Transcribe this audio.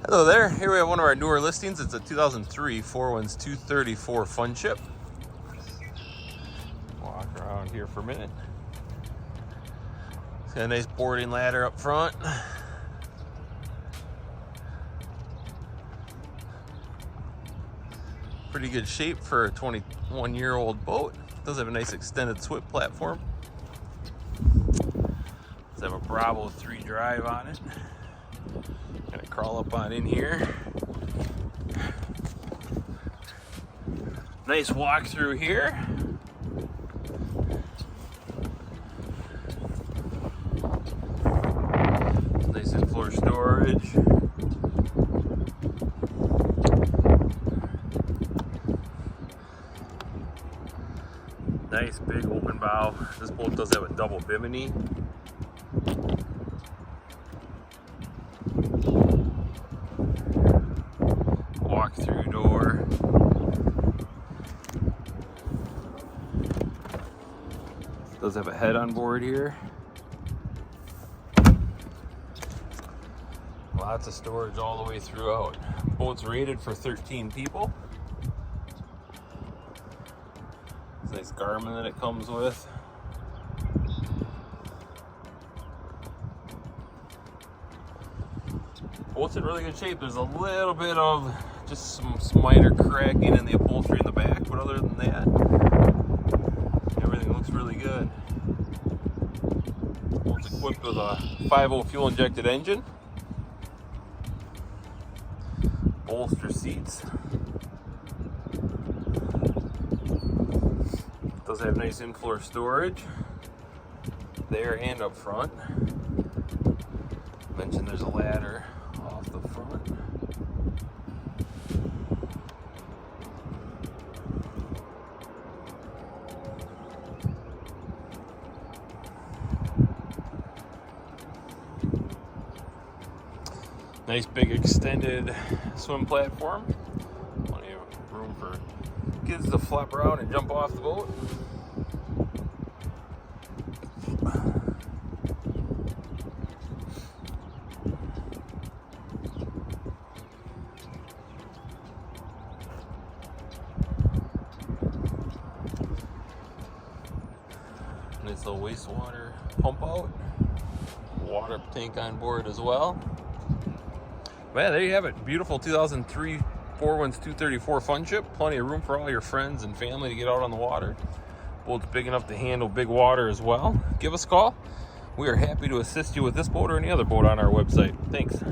Hello there, here we have one of our newer listings. It's a 2003 4-Winds 234 Funship. Walk around here for a minute. It's got a nice boarding ladder up front. Pretty good shape for a 21-year-old boat. Does have a nice extended SWIP platform. Does have a Bravo 3 drive on it. Gonna crawl up on in here. Nice walk through here. Nice in-floor storage. Nice big open bow. This boat does have a double bimini. Walk through door. Does have a head on board here. Lots of storage all the way throughout. Boat's rated for 13 people. It's a nice Garmin that it comes with. Boat's in really good shape. There's a little bit of just some minor cracking in the upholstery in the back, but other than that, everything looks really good. Boat's equipped with a 5.0 fuel injected engine. Bolster seats. Does have nice in-floor storage there and up front. Mentioned there's a ladder off the front. Nice big extended swim platform. Plenty of room for kids to flop around and jump off the boat. Nice little wastewater pump out. Water tank on board as well. Man, there you have it. Beautiful 2003 4-Winds 234 Funship. Plenty of room for all your friends and family to get out on the water. Boat's big enough to handle big water as well. Give us a call. We are happy to assist you with this boat or any other boat on our website. Thanks.